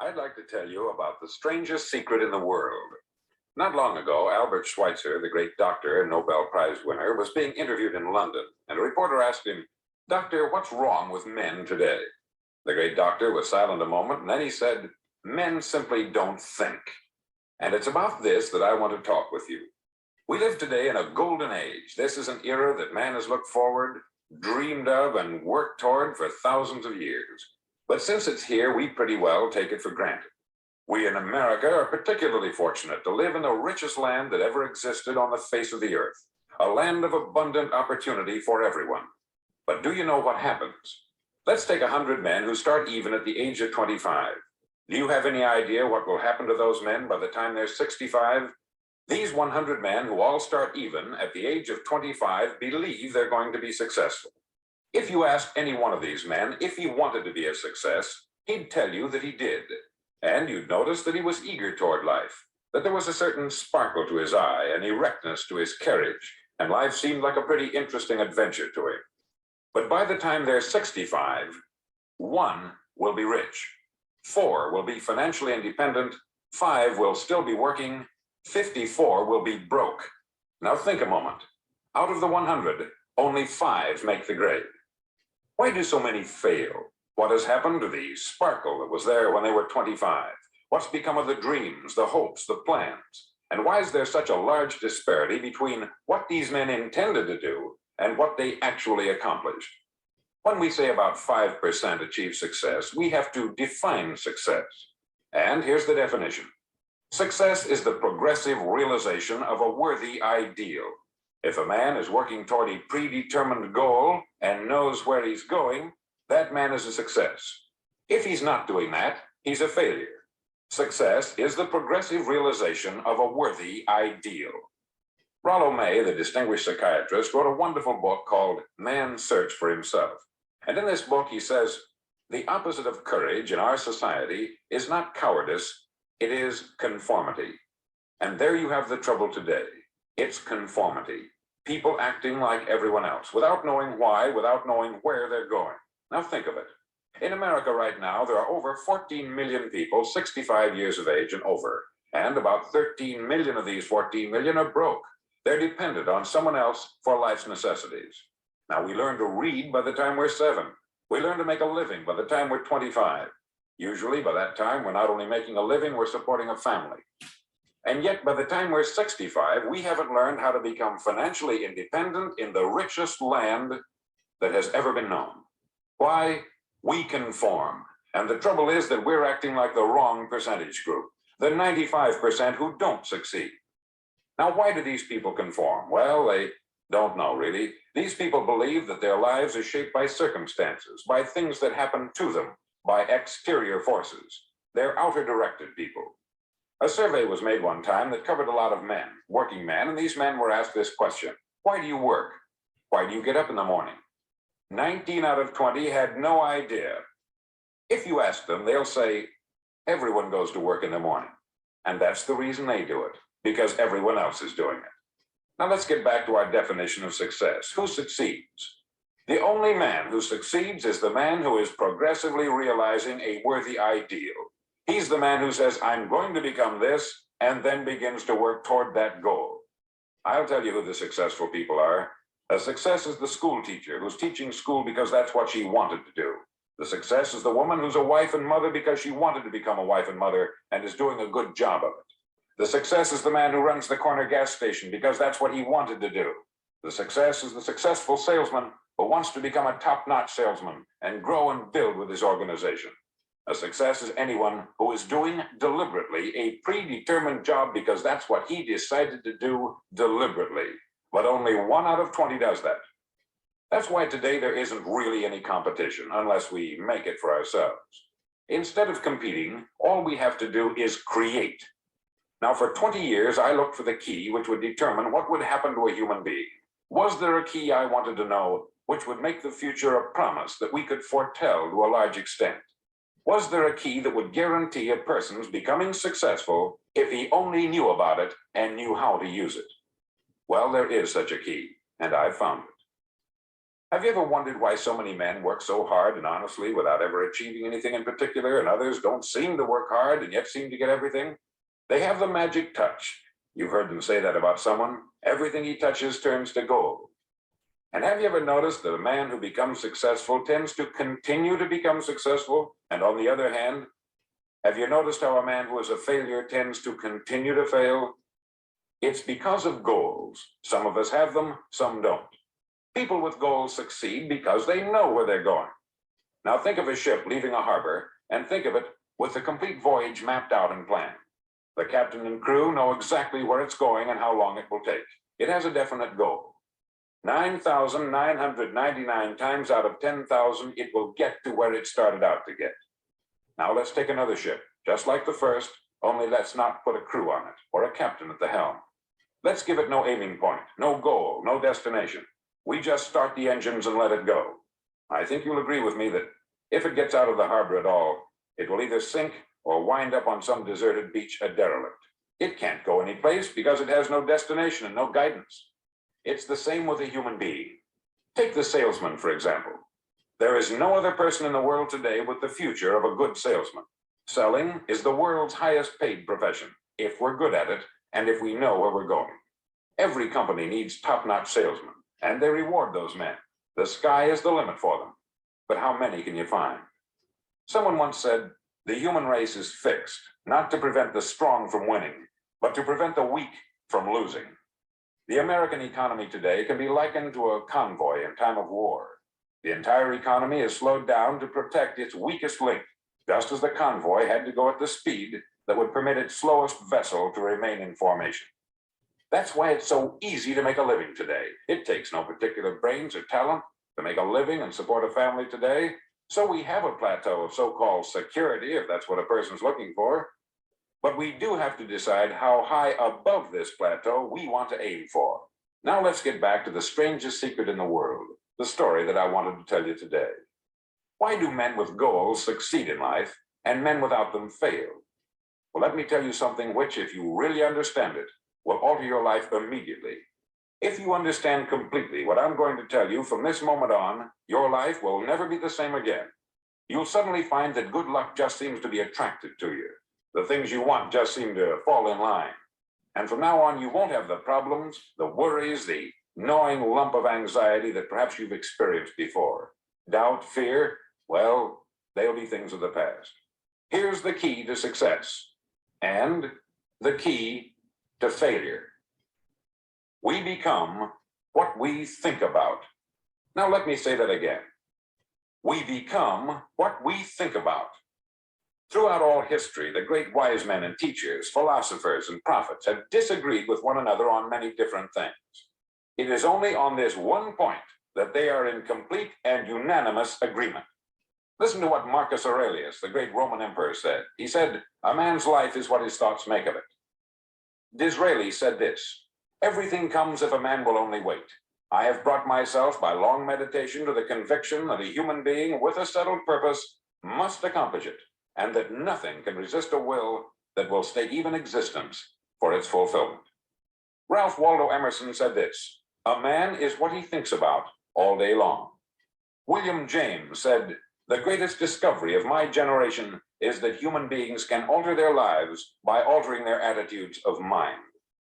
I'd like to tell you about the strangest secret in the world. Not long ago, Albert Schweitzer, the great doctor and Nobel Prize winner, was being interviewed in London, and a reporter asked him, "Doctor, what's wrong with men today?" The great doctor was silent a moment, and then he said, "Men simply don't think." And it's about this that I want to talk with you. We live today in a golden age. This is an era that man has looked forward, dreamed of, and worked toward for thousands of years. But since it's here, we pretty well take it for granted. We in America are particularly fortunate to live in the richest land that ever existed on the face of the earth, a land of abundant opportunity for everyone. But do you know what happens? Let's take 100 men who start even at the age of 25. Do you have any idea what will happen to those men by the time they're 65? These 100 men who all start even at the age of 25 believe they're going to be successful. If you asked any one of these men if he wanted to be a success, he'd tell you that he did. And you'd notice that he was eager toward life, that there was a certain sparkle to his eye, an erectness to his carriage, and life seemed like a pretty interesting adventure to him. But by the time they're 65, 1 will be rich, 4 will be financially independent, 5 will still be working, 54 will be broke. Now think a moment. Out of the 100, only 5 make the grade. Why do so many fail? What has happened to the sparkle that was there when they were 25? What's become of the dreams, the hopes, the plans? And why is there such a large disparity between what these men intended to do and what they actually accomplished? When we say about 5% achieve success, we have to define success. And here's the definition. Success is the progressive realization of a worthy ideal. If a man is working toward a predetermined goal and knows where he's going, that man is a success. If he's not doing that, he's a failure. Success is the progressive realization of a worthy ideal. Rollo May, the distinguished psychiatrist, wrote a wonderful book called Man's Search for Himself. And in this book, he says, the opposite of courage in our society is not cowardice, it is conformity. And there you have the trouble today. It's conformity. People acting like everyone else, without knowing why, without knowing where they're going. Now think of it. In America right now, there are over 14 million people 65 years of age and over, and about 13 million of these 14 million are broke. They're dependent on someone else for life's necessities. Now, we learn to read by the time we're 7. We learn to make a living by the time we're 25. Usually, by that time, we're not only making a living, we're supporting a family. And yet, by the time we're 65, we haven't learned how to become financially independent in the richest land that has ever been known. Why? We conform. And the trouble is that we're acting like the wrong percentage group, the 95% who don't succeed. Now, why do these people conform? Well, they don't know, really. These people believe that their lives are shaped by circumstances, by things that happen to them, by exterior forces. They're outer-directed people. A survey was made one time that covered a lot of men, working men, and these men were asked this question: why do you work? Why do you get up in the morning? 19 out of 20 had no idea. If you ask them, they'll say, everyone goes to work in the morning. And that's the reason they do it, because everyone else is doing it. Now let's get back to our definition of success. Who succeeds? The only man who succeeds is the man who is progressively realizing a worthy ideal. He's the man who says, I'm going to become this, and then begins to work toward that goal. I'll tell you who the successful people are. A success is the school teacher who's teaching school because that's what she wanted to do. The success is the woman who's a wife and mother because she wanted to become a wife and mother and is doing a good job of it. The success is the man who runs the corner gas station because that's what he wanted to do. The success is the successful salesman who wants to become a top-notch salesman and grow and build with his organization. A success is anyone who is doing deliberately a predetermined job because that's what he decided to do deliberately. But only 1 out of 20 does that. That's why today there isn't really any competition unless we make it for ourselves. Instead of competing, all we have to do is create. Now, for 20 years, I looked for the key which would determine what would happen to a human being. Was there a key I wanted to know which would make the future a promise that we could foretell to a large extent? Was there a key that would guarantee a person's becoming successful if he only knew about it and knew how to use it? Well, there is such a key, and I've found it. Have you ever wondered why so many men work so hard and honestly without ever achieving anything in particular, and others don't seem to work hard and yet seem to get everything? They have the magic touch. You've heard them say that about someone. Everything he touches turns to gold. And have you ever noticed that a man who becomes successful tends to continue to become successful? And on the other hand, have you noticed how a man who is a failure tends to continue to fail? It's because of goals. Some of us have them, some don't. People with goals succeed because they know where they're going. Now think of a ship leaving a harbor and think of it with the complete voyage mapped out and planned. The captain and crew know exactly where it's going and how long it will take. It has a definite goal. 9,999 times out of 10,000, it will get to where it started out to get. Now let's take another ship, just like the first, only let's not put a crew on it or a captain at the helm. Let's give it no aiming point, no goal, no destination. We just start the engines and let it go. I think you'll agree with me that if it gets out of the harbor at all, it will either sink or wind up on some deserted beach a derelict. It can't go anyplace because it has no destination and no guidance. It's the same with a human being. Take the salesman, for example. There is no other person in the world today with the future of a good salesman. Selling is the world's highest paid profession, if we're good at it and if we know where we're going. Every company needs top-notch salesmen, and they reward those men. The sky is the limit for them. But how many can you find? Someone once said, the human race is fixed, not to prevent the strong from winning, but to prevent the weak from losing. The American economy today can be likened to a convoy in time of war. The entire economy is slowed down to protect its weakest link, just as the convoy had to go at the speed that would permit its slowest vessel to remain in formation. That's why it's so easy to make a living today. It takes no particular brains or talent to make a living and support a family today. So we have a plateau of so-called security, if that's what a person's looking for. But we do have to decide how high above this plateau we want to aim for. Now let's get back to the strangest secret in the world, the story that I wanted to tell you today. Why do men with goals succeed in life and men without them fail? Well, let me tell you something which, if you really understand it, will alter your life immediately. If you understand completely what I'm going to tell you from this moment on, your life will never be the same again. You'll suddenly find that good luck just seems to be attracted to you. The things you want just seem to fall in line. And from now on, you won't have the problems, the worries, the gnawing lump of anxiety that perhaps you've experienced before. Doubt, fear, well, they'll be things of the past. Here's the key to success and the key to failure. We become what we think about. Now let me say that again. We become what we think about. Throughout all history, the great wise men and teachers, philosophers and prophets have disagreed with one another on many different things. It is only on this one point that they are in complete and unanimous agreement. Listen to what Marcus Aurelius, the great Roman emperor, said. He said, "A man's life is what his thoughts make of it." Disraeli said this, "Everything comes if a man will only wait. I have brought myself by long meditation to the conviction that a human being with a settled purpose must accomplish it, and that nothing can resist a will that will stake even existence for its fulfillment." Ralph Waldo Emerson said this, "A man is what he thinks about all day long." William James said, "The greatest discovery of my generation is that human beings can alter their lives by altering their attitudes of mind."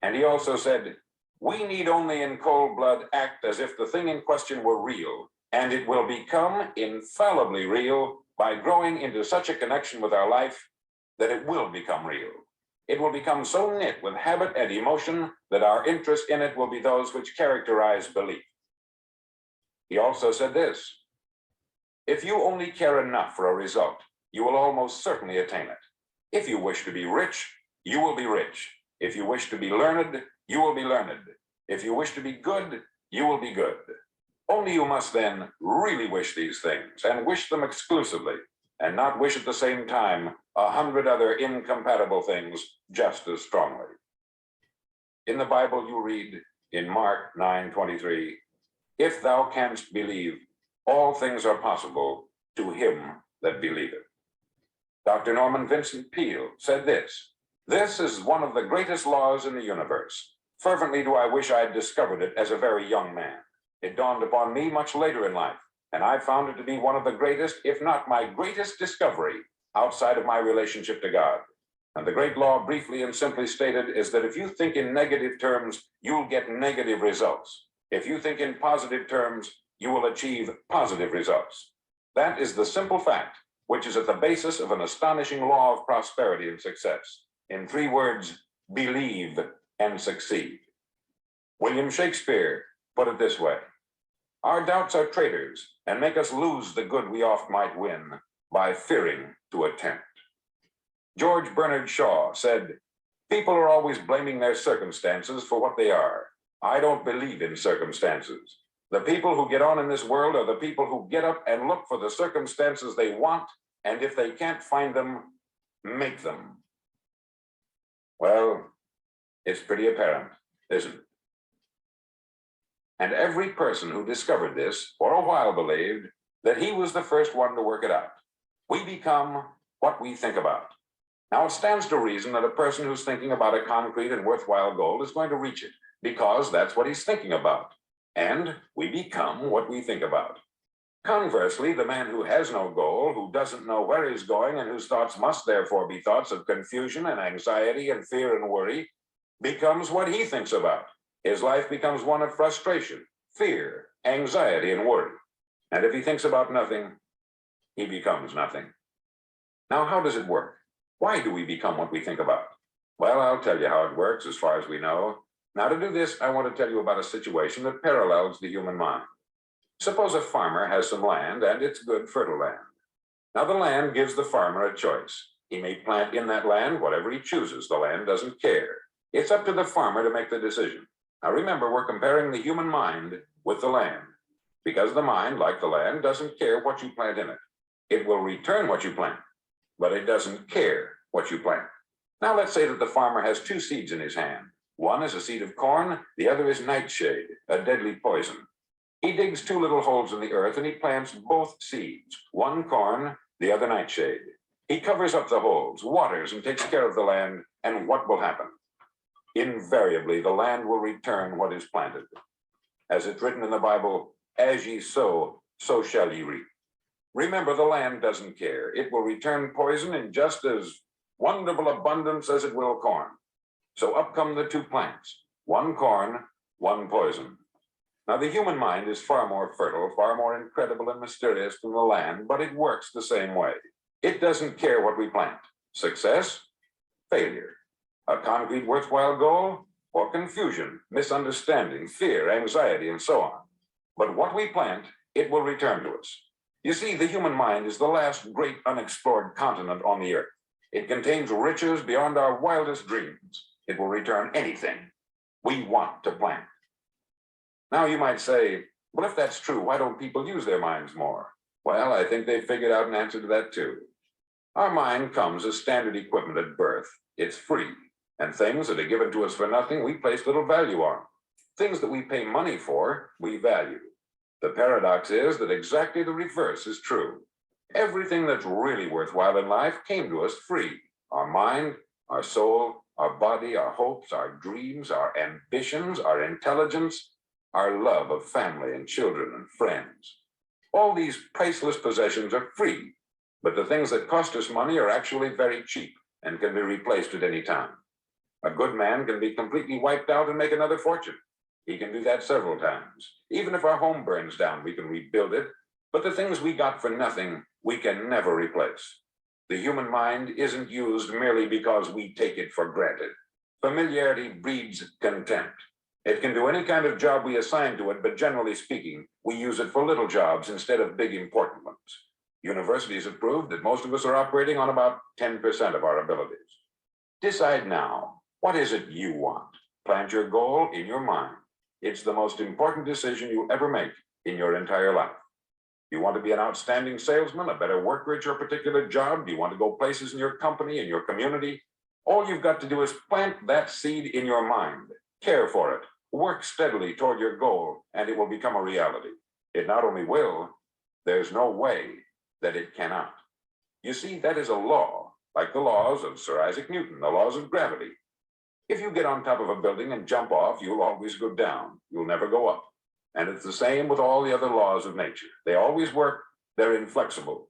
And he also said, "We need only in cold blood act as if the thing in question were real, and it will become infallibly real by growing into such a connection with our life that it will become real. It will become so knit with habit and emotion that our interest in it will be those which characterize belief." He also said this, "If you only care enough for a result, you will almost certainly attain it. If you wish to be rich, you will be rich. If you wish to be learned, you will be learned. If you wish to be good, you will be good. Only you must then really wish these things, and wish them exclusively, and not wish at the same time 100 other incompatible things just as strongly." In the Bible you read in Mark 9:23, "If thou canst believe, all things are possible to him that believeth." Dr. Norman Vincent Peale said this, "This is one of the greatest laws in the universe. Fervently do I wish I had discovered it as a very young man. It dawned upon me much later in life, and I found it to be one of the greatest, if not my greatest discovery outside of my relationship to God. And the great law, briefly and simply stated, is that if you think in negative terms, you'll get negative results. If you think in positive terms, you will achieve positive results. That is the simple fact, which is at the basis of an astonishing law of prosperity and success. In 3 words, believe and succeed. William Shakespeare put it this way: our doubts are traitors and make us lose the good we oft might win by fearing to attempt. George Bernard Shaw said, people are always blaming their circumstances for what they are. I don't believe in circumstances. The people who get on in this world are the people who get up and look for the circumstances they want, and if they can't find them, make them. Well, it's pretty apparent, isn't it? And every person who discovered this for a while believed that he was the first one to work it out. We become what we think about. Now, it stands to reason that a person who's thinking about a concrete and worthwhile goal is going to reach it, because that's what he's thinking about. And we become what we think about. Conversely, the man who has no goal, who doesn't know where he's going, and whose thoughts must therefore be thoughts of confusion and anxiety and fear and worry, becomes what he thinks about. His life becomes one of frustration, fear, anxiety, and worry. And if he thinks about nothing, he becomes nothing. Now, how does it work? Why do we become what we think about? Well, I'll tell you how it works as far as we know. Now, to do this, I want to tell you about a situation that parallels the human mind. Suppose a farmer has some land, and it's good, fertile land. Now, the land gives the farmer a choice. He may plant in that land whatever he chooses. The land doesn't care. It's up to the farmer to make the decision. Now, remember, we're comparing the human mind with the land, because the mind, like the land, doesn't care what you plant in it. It will return what you plant, but it doesn't care what you plant. Now, let's say that the farmer has 2 seeds in his hand. One is a seed of corn, the other is nightshade, a deadly poison. He digs 2 little holes in the earth and he plants both seeds, one corn, the other nightshade. He covers up the holes, waters, and takes care of the land, and what will happen? Invariably, the land will return what is planted. As it's written in the Bible, as ye sow, so shall ye reap. Remember, the land doesn't care. It will return poison in just as wonderful abundance as it will corn. So up come the 2 plants, one corn, one poison. Now, the human mind is far more fertile, far more incredible and mysterious than the land, but it works the same way. It doesn't care what we plant. Success, failure. A concrete, worthwhile goal, or confusion, misunderstanding, fear, anxiety, and so on. But what we plant, it will return to us. You see, the human mind is the last great unexplored continent on the earth. It contains riches beyond our wildest dreams. It will return anything we want to plant. Now, you might say, well, if that's true, why don't people use their minds more? Well, I think they've figured out an answer to that too. Our mind comes as standard equipment at birth. It's free, and things that are given to us for nothing, we place little value on. Things that we pay money for, we value. The paradox is that exactly the reverse is true. Everything that's really worthwhile in life came to us free. Our mind, our soul, our body, our hopes, our dreams, our ambitions, our intelligence, our love of family and children and friends. All these priceless possessions are free, but the things that cost us money are actually very cheap and can be replaced at any time. A good man can be completely wiped out and make another fortune. He can do that several times. Even if our home burns down, we can rebuild it, but the things we got for nothing, we can never replace. The human mind isn't used merely because we take it for granted. Familiarity breeds contempt. It can do any kind of job we assign to it, but generally speaking, we use it for little jobs instead of big, important ones. Universities have proved that most of us are operating on about 10% of our abilities. Decide now, what is it you want? Plant your goal in your mind. It's the most important decision you ever make in your entire life. You want to be an outstanding salesman, a better worker at your particular job? Do you want to go places in your company, in your community? All you've got to do is plant that seed in your mind. Care for it. Work steadily toward your goal, and it will become a reality. It not only will, there's no way that it cannot. You see, that is a law, like the laws of Sir Isaac Newton, the laws of gravity. If you get on top of a building and jump off, you'll always go down. You'll never go up. And it's the same with all the other laws of nature. They always work, they're inflexible.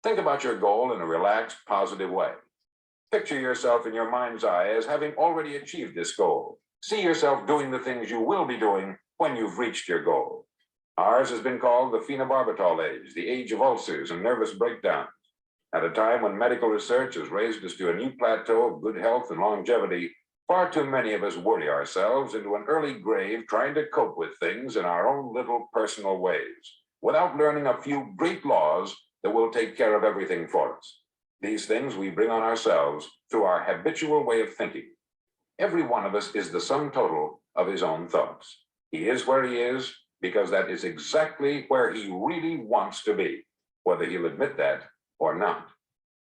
Think about your goal in a relaxed, positive way. Picture yourself in your mind's eye as having already achieved this goal. See yourself doing the things you will be doing when you've reached your goal. Ours has been called the phenobarbital age, the age of ulcers and nervous breakdowns. At a time when medical research has raised us to a new plateau of good health and longevity, far too many of us worry ourselves into an early grave trying to cope with things in our own little personal ways, without learning a few great laws that will take care of everything for us. These things we bring on ourselves through our habitual way of thinking. Every one of us is the sum total of his own thoughts. He is where he is because that is exactly where he really wants to be, whether he'll admit that or not.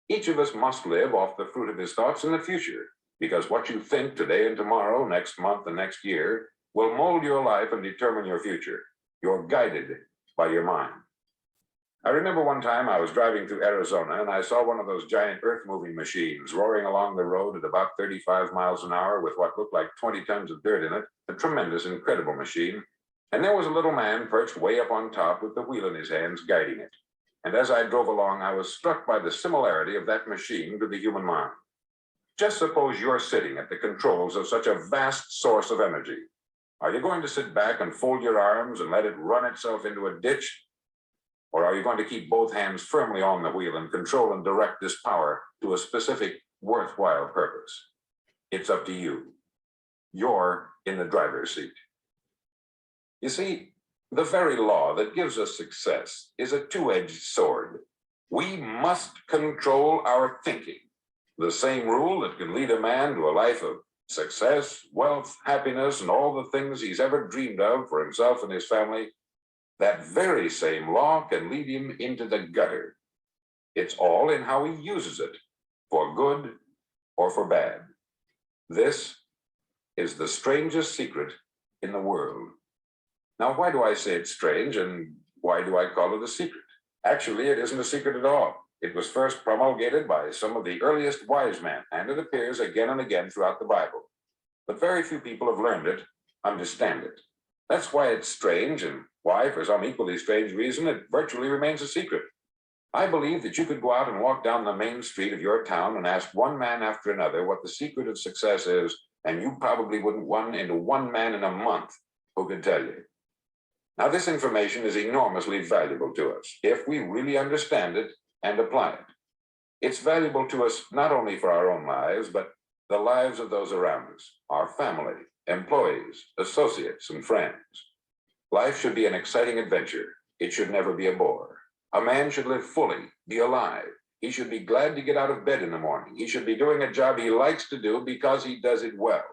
Each of us must live off the fruit of his thoughts in the future, because what you think today and tomorrow, next month and next year, will mold your life and determine your future. You're guided by your mind. I remember one time I was driving through Arizona and I saw one of those giant earth-moving machines roaring along the road at about 35 miles an hour with what looked like 20 tons of dirt in it, a tremendous, incredible machine. And there was a little man perched way up on top with the wheel in his hands guiding it. And as I drove along, I was struck by the similarity of that machine to the human mind. Just suppose you're sitting at the controls of such a vast source of energy. Are you going to sit back and fold your arms and let it run itself into a ditch? Or are you going to keep both hands firmly on the wheel and control and direct this power to a specific, worthwhile purpose? It's up to you. You're in the driver's seat. You see, the very law that gives us success is a two-edged sword. We must control our thinking. The same rule that can lead a man to a life of success, wealth, happiness, and all the things he's ever dreamed of for himself and his family, that very same law can lead him into the gutter. It's all in how he uses it, for good or for bad. This is the strangest secret in the world. Now, why do I say it's strange, and why do I call it a secret? Actually, it isn't a secret at all. It was first promulgated by some of the earliest wise men, and it appears again and again throughout the Bible. But very few people have learned it, understand it. That's why it's strange, and why, for some equally strange reason, it virtually remains a secret. I believe that you could go out and walk down the main street of your town and ask one man after another what the secret of success is, and you probably wouldn't run into one man in a month who could tell you. Now, this information is enormously valuable to us if we really understand it and apply it. It's valuable to us not only for our own lives, but the lives of those around us, our family, employees, associates, and friends. Life should be an exciting adventure. It should never be a bore. A man should live fully, be alive. He should be glad to get out of bed in the morning. He should be doing a job he likes to do because he does it well.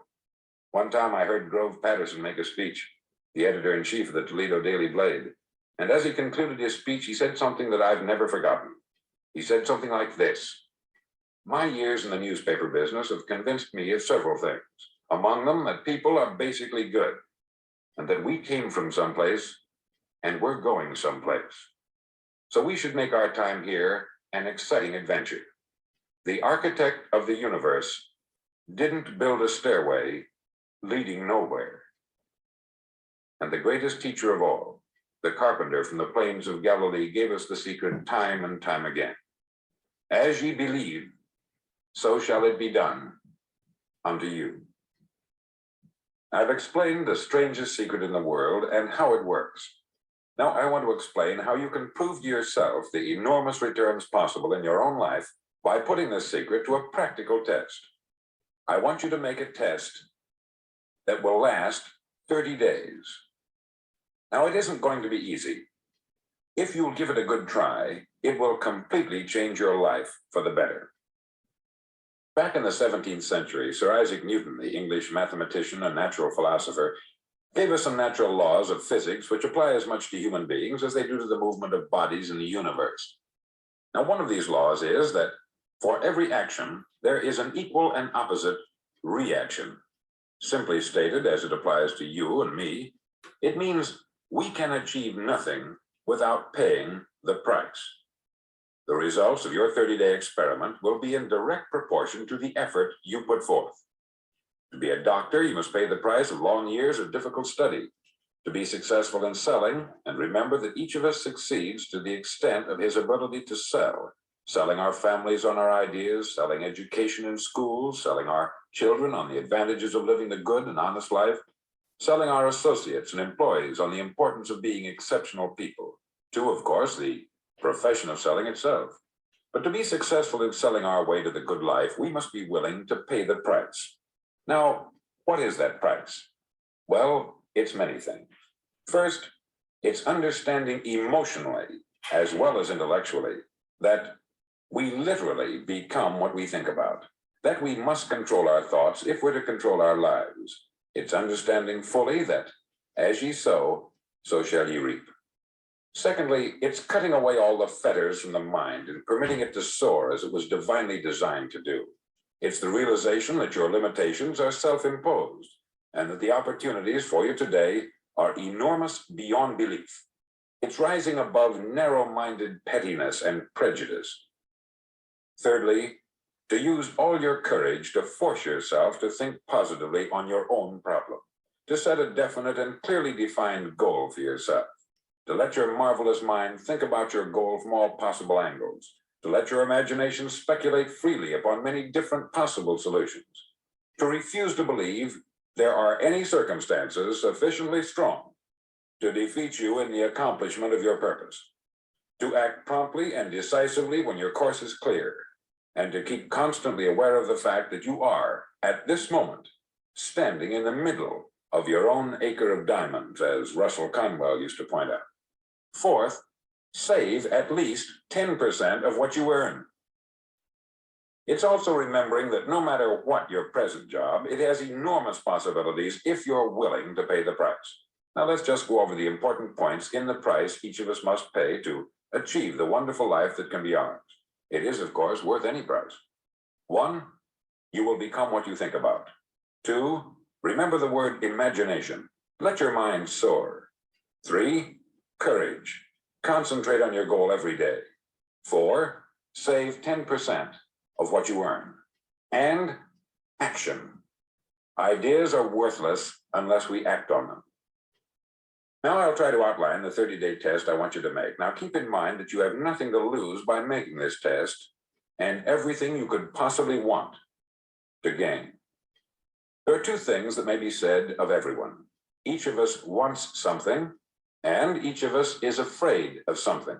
One time I heard Grove Patterson make a speech, the editor-in-chief of the Toledo Daily Blade. And as he concluded his speech, he said something that I've never forgotten. He said something like this: "My years in the newspaper business have convinced me of several things. Among them, that people are basically good, and that we came from someplace and we're going someplace. So we should make our time here an exciting adventure. The architect of the universe didn't build a stairway leading nowhere." And the greatest teacher of all, the carpenter from the plains of Galilee, gave us the secret time and time again. As ye believe, so shall it be done unto you. I've explained the strangest secret in the world and how it works. Now I want to explain how you can prove to yourself the enormous returns possible in your own life by putting this secret to a practical test. I want you to make a test that will last 30 days. Now, it isn't going to be easy. If you'll give it a good try, it will completely change your life for the better. Back in the 17th century, Sir Isaac Newton, the English mathematician and natural philosopher, gave us some natural laws of physics which apply as much to human beings as they do to the movement of bodies in the universe. Now, one of these laws is that for every action, there is an equal and opposite reaction. Simply stated, as it applies to you and me, it means we can achieve nothing without paying the price. The results of your 30-day experiment will be in direct proportion to the effort you put forth. To be a doctor, you must pay the price of long years of difficult study. To be successful in selling, and remember that each of us succeeds to the extent of his ability to sell. Selling our families on our ideas, selling education in schools, selling our children on the advantages of living the good and honest life, selling our associates and employees on the importance of being exceptional people. To, of course, the profession of selling itself. But to be successful in selling our way to the good life, we must be willing to pay the price. Now, what is that price? Well, it's many things. First, it's understanding emotionally, as well as intellectually, that we literally become what we think about, that we must control our thoughts if we're to control our lives. It's understanding fully that, as ye sow, so shall ye reap. Secondly, it's cutting away all the fetters from the mind and permitting it to soar as it was divinely designed to do. It's the realization that your limitations are self-imposed and that the opportunities for you today are enormous beyond belief. It's rising above narrow-minded pettiness and prejudice. Thirdly, to use all your courage to force yourself to think positively on your own problem, to set a definite and clearly defined goal for yourself, to let your marvelous mind think about your goal from all possible angles, to let your imagination speculate freely upon many different possible solutions, to refuse to believe there are any circumstances sufficiently strong to defeat you in the accomplishment of your purpose, to act promptly and decisively when your course is clear, and to keep constantly aware of the fact that you are, at this moment, standing in the middle of your own acre of diamonds, as Russell Conwell used to point out. Fourth, save at least 10% of what you earn. It's also remembering that no matter what your present job, it has enormous possibilities if you're willing to pay the price. Now let's just go over the important points in the price each of us must pay to achieve the wonderful life that can be ours. It is, of course, worth any price. 1, you will become what you think about. 2, remember the word imagination. Let your mind soar. 3, courage. Concentrate on your goal every day. 4, save 10% of what you earn. And action. Ideas are worthless unless we act on them. Now I'll try to outline the 30-day test I want you to make. Now keep in mind that you have nothing to lose by making this test and everything you could possibly want to gain. There are 2 things that may be said of everyone. Each of us wants something, and each of us is afraid of something.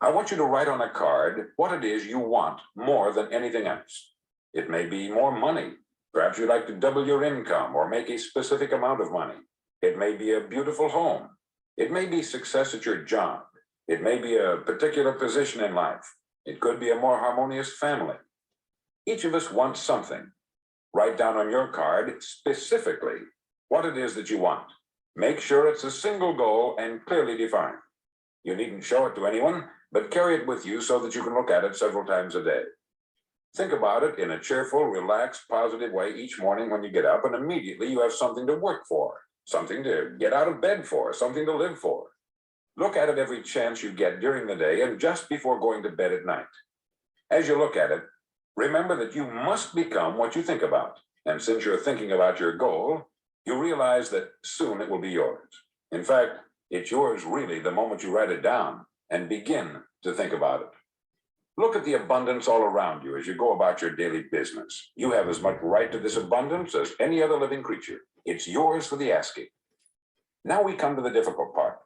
I want you to write on a card what it is you want more than anything else. It may be more money. Perhaps you'd like to double your income or make a specific amount of money. It may be a beautiful home. It may be success at your job. It may be a particular position in life. It could be a more harmonious family. Each of us wants something. Write down on your card specifically what it is that you want. Make sure it's a single goal and clearly defined. You needn't show it to anyone, but carry it with you so that you can look at it several times a day. Think about it in a cheerful, relaxed, positive way each morning when you get up, and immediately you have something to work for, something to get out of bed for, something to live for. Look at it every chance you get during the day and just before going to bed at night. As you look at it, remember that you must become what you think about. And since you're thinking about your goal, you realize that soon it will be yours. In fact, it's yours really the moment you write it down and begin to think about it. Look at the abundance all around you as you go about your daily business. You have as much right to this abundance as any other living creature. It's yours for the asking. Now we come to the difficult part.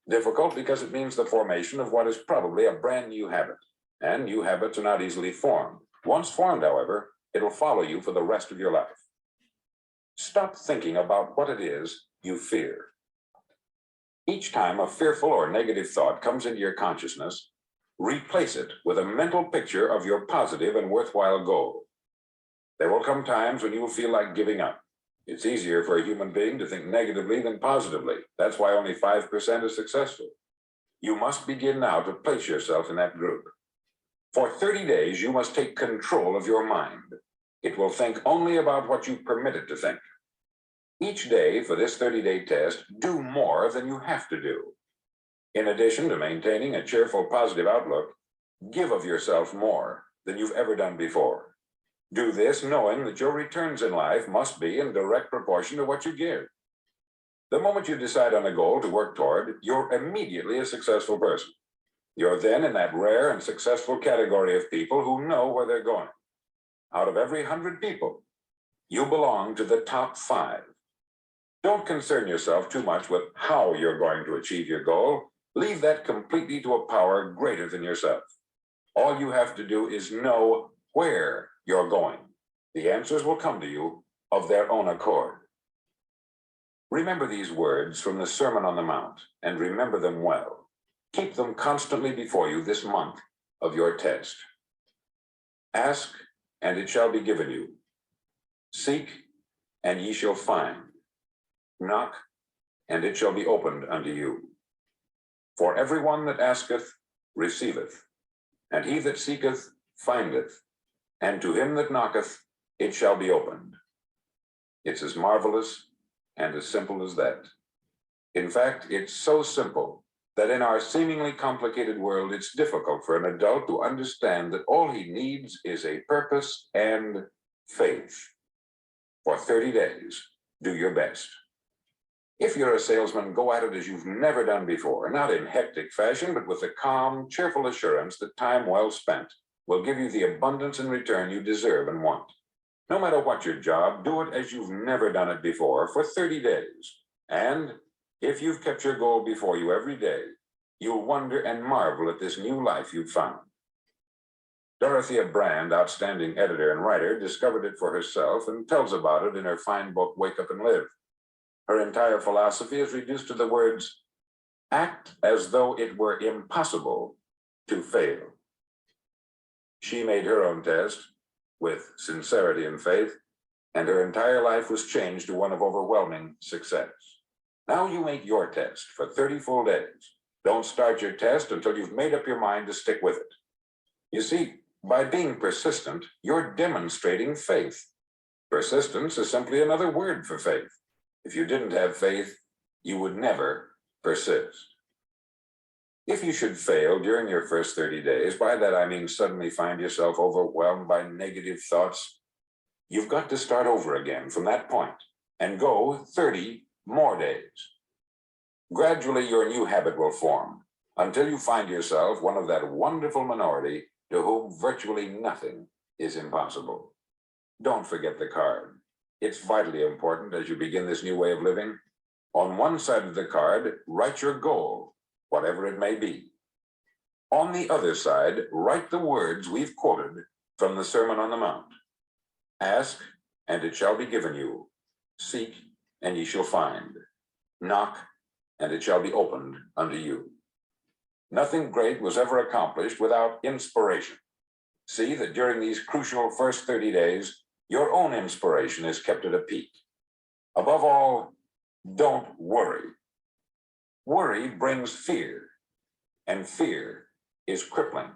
Difficult because it means the formation of what is probably a brand new habit. And new habits are not easily formed. Once formed, however, it'll follow you for the rest of your life. Stop thinking about what it is you fear. Each time a fearful or negative thought comes into your consciousness, replace it with a mental picture of your positive and worthwhile goal. There will come times when you will feel like giving up. It's easier for a human being to think negatively than positively. That's why only 5% is successful. You must begin now to place yourself in that group. For 30 days, you must take control of your mind. It will think only about what you permit it to think. Each day for this 30-day test, do more than you have to do. In addition to maintaining a cheerful, positive outlook, give of yourself more than you've ever done before. Do this knowing that your returns in life must be in direct proportion to what you give. The moment you decide on a goal to work toward, you're immediately a successful person. You're then in that rare and successful category of people who know where they're going. Out of every 100 people, you belong to the top 5. Don't concern yourself too much with how you're going to achieve your goal. Leave that completely to a power greater than yourself. All you have to do is know where you're going. The answers will come to you of their own accord. Remember these words from the Sermon on the Mount, and remember them well. Keep them constantly before you this month of your test. Ask, and it shall be given you. Seek, and ye shall find. Knock, and it shall be opened unto you. For everyone that asketh receiveth, and he that seeketh findeth, and to him that knocketh it shall be opened. It's as marvelous and as simple as that. In fact, it's so simple that in our seemingly complicated world, it's difficult for an adult to understand that all he needs is a purpose and faith. For 30 days, do your best. If you're a salesman, go at it as you've never done before, not in hectic fashion, but with the calm, cheerful assurance that time well spent will give you the abundance in return you deserve and want. No matter what your job, do it as you've never done it before for 30 days. And if you've kept your goal before you every day, you'll wonder and marvel at this new life you've found. Dorothea Brand, outstanding editor and writer, discovered it for herself and tells about it in her fine book, Wake Up and Live. Her entire philosophy is reduced to the words, act as though it were impossible to fail. She made her own test with sincerity and faith, and her entire life was changed to one of overwhelming success. Now you make your test for 30 full days. Don't start your test until you've made up your mind to stick with it. You see, by being persistent, you're demonstrating faith. Persistence is simply another word for faith. If you didn't have faith, you would never persist. If you should fail during your first 30 days, by that I mean suddenly find yourself overwhelmed by negative thoughts, you've got to start over again from that point and go 30 more days. Gradually, your new habit will form until you find yourself one of that wonderful minority to whom virtually nothing is impossible. Don't forget the card. It's vitally important as you begin this new way of living. On one side of the card, write your goal, whatever it may be. On the other side, write the words we've quoted from the Sermon on the Mount. Ask, and it shall be given you. Seek, and ye shall find. Knock, and it shall be opened unto you. Nothing great was ever accomplished without inspiration. See that during these crucial first 30 days, your own inspiration is kept at a peak. Above all, don't worry. Worry brings fear, and fear is crippling.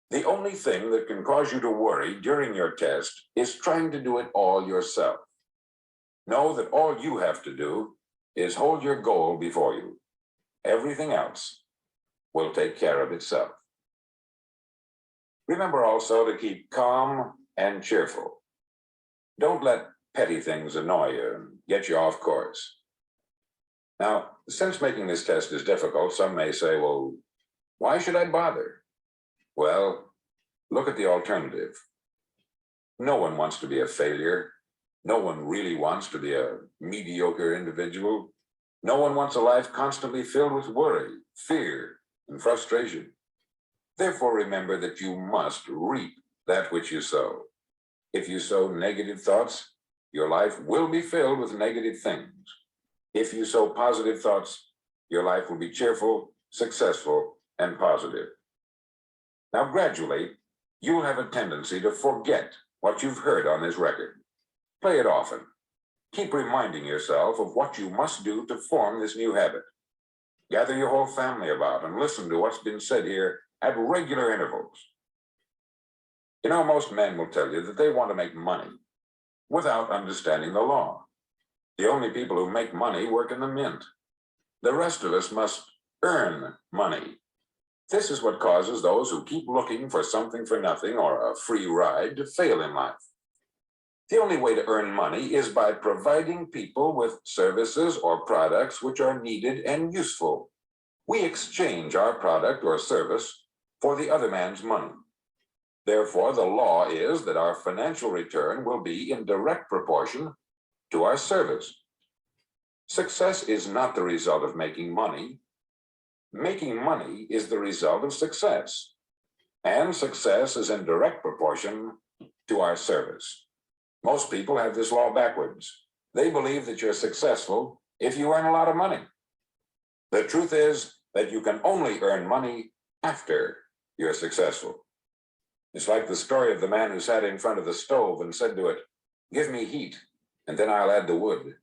The only thing that can cause you to worry during your test is trying to do it all yourself. Know that all you have to do is hold your goal before you. Everything else will take care of itself. Remember also to keep calm and cheerful. Don't let petty things annoy you and get you off course. Now, since making this test is difficult, some may say, well, why should I bother? Well, look at the alternative. No one wants to be a failure. No one really wants to be a mediocre individual. No one wants a life constantly filled with worry, fear, and frustration. Therefore, remember that you must reap that which you sow. If you sow negative thoughts, your life will be filled with negative things. If you sow positive thoughts, your life will be cheerful, successful, and positive. Now, gradually, you'll have a tendency to forget what you've heard on this record. Play it often. Keep reminding yourself of what you must do to form this new habit. Gather your whole family about and listen to what's been said here at regular intervals. You know, most men will tell you that they want to make money without understanding the law. The only people who make money work in the mint. The rest of us must earn money. This is what causes those who keep looking for something for nothing or a free ride to fail in life. The only way to earn money is by providing people with services or products which are needed and useful. We exchange our product or service for the other man's money. Therefore, the law is that our financial return will be in direct proportion to our service. Success is not the result of making money. Making money is the result of success. And success is in direct proportion to our service. Most people have this law backwards. They believe that you're successful if you earn a lot of money. The truth is that you can only earn money after you're successful. It's like the story of the man who sat in front of the stove and said to it, "Give me heat, and then I'll add the wood."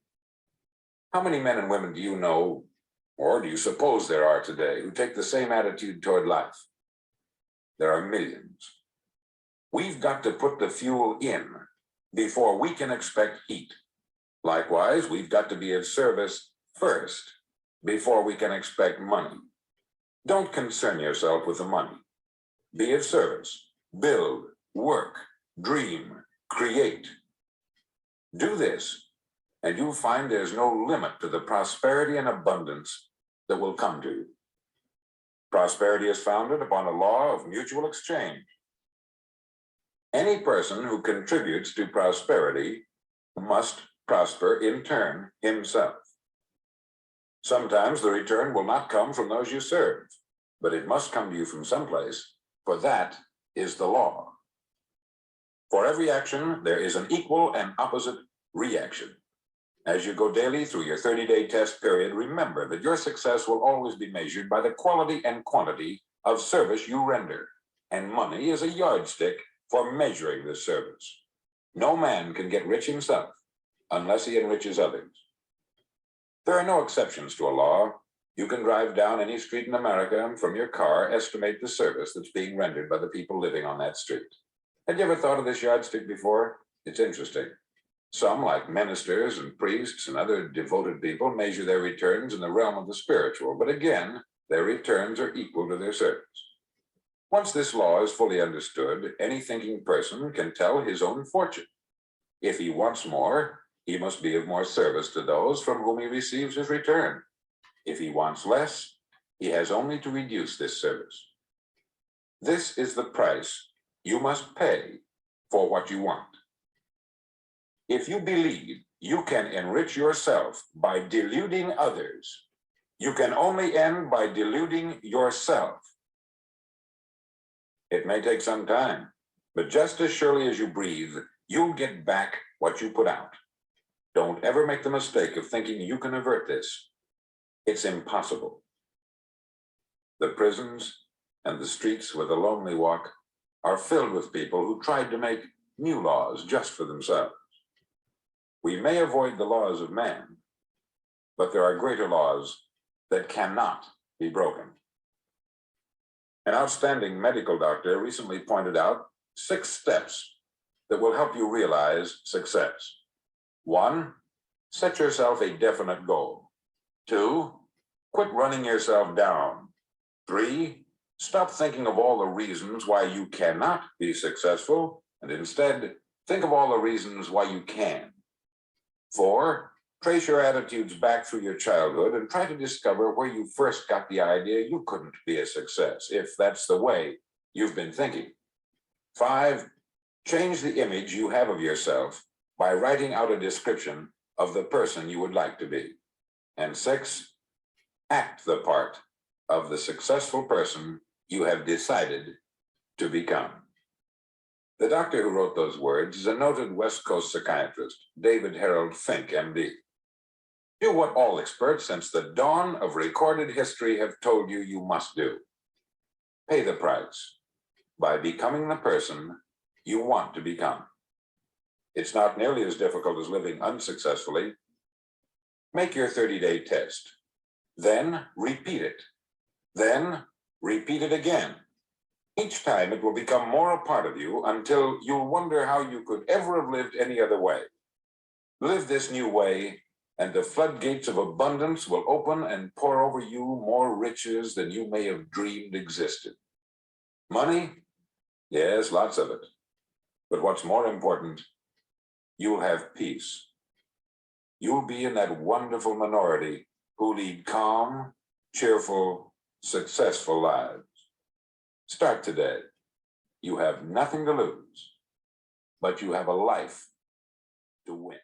How many men and women do you know, or do you suppose there are today, who take the same attitude toward life? There are millions. We've got to put the fuel in before we can expect heat. Likewise, we've got to be of service first before we can expect money. Don't concern yourself with the money. Be of service. Build, work, dream, create. Do this, and you'll find there's no limit to the prosperity and abundance that will come to you. Prosperity is founded upon a law of mutual exchange. Any person who contributes to prosperity must prosper in turn himself. Sometimes the return will not come from those you serve, but it must come to you from someplace, for that is the law. For every action, there is an equal and opposite reaction. As you go daily through your 30-day test period, remember that your success will always be measured by the quality and quantity of service you render, and money is a yardstick for measuring this service. No man can get rich himself unless he enriches others. There are no exceptions to a law. You can drive down any street in America and from your car estimate the service that's being rendered by the people living on that street. Had you ever thought of this yardstick before? It's interesting. Some, like ministers and priests and other devoted people, measure their returns in the realm of the spiritual, but again, their returns are equal to their service. Once this law is fully understood, any thinking person can tell his own fortune. If he wants more, he must be of more service to those from whom he receives his return. If he wants less, he has only to reduce this service. This is the price you must pay for what you want. If you believe you can enrich yourself by deluding others, you can only end by deluding yourself. It may take some time, but just as surely as you breathe, you'll get back what you put out. Don't ever make the mistake of thinking you can avert this. It's impossible. The prisons and the streets where the lonely walk are filled with people who tried to make new laws just for themselves. We may avoid the laws of man, but there are greater laws that cannot be broken. An outstanding medical doctor recently pointed out 6 steps that will help you realize success. 1, set yourself a definite goal. 2, quit running yourself down. 3, stop thinking of all the reasons why you cannot be successful, and instead think of all the reasons why you can. 4, trace your attitudes back through your childhood and try to discover where you first got the idea you couldn't be a success, if that's the way you've been thinking. 5, change the image you have of yourself by writing out a description of the person you would like to be. And 6, act the part of the successful person you have decided to become. The doctor who wrote those words is a noted West Coast psychiatrist, David Harold Fink, MD. Do what all experts since the dawn of recorded history have told you you must do. Pay the price by becoming the person you want to become. It's not nearly as difficult as living unsuccessfully. Make your 30-day test. Then repeat it. Then repeat it again. Each time it will become more a part of you until you'll wonder how you could ever have lived any other way. Live this new way, and the floodgates of abundance will open and pour over you more riches than you may have dreamed existed. Money? Yes, lots of it. But what's more important you'll have peace. You'll be in that wonderful minority who lead calm, cheerful, successful lives. Start today. You have nothing to lose, but you have a life to win.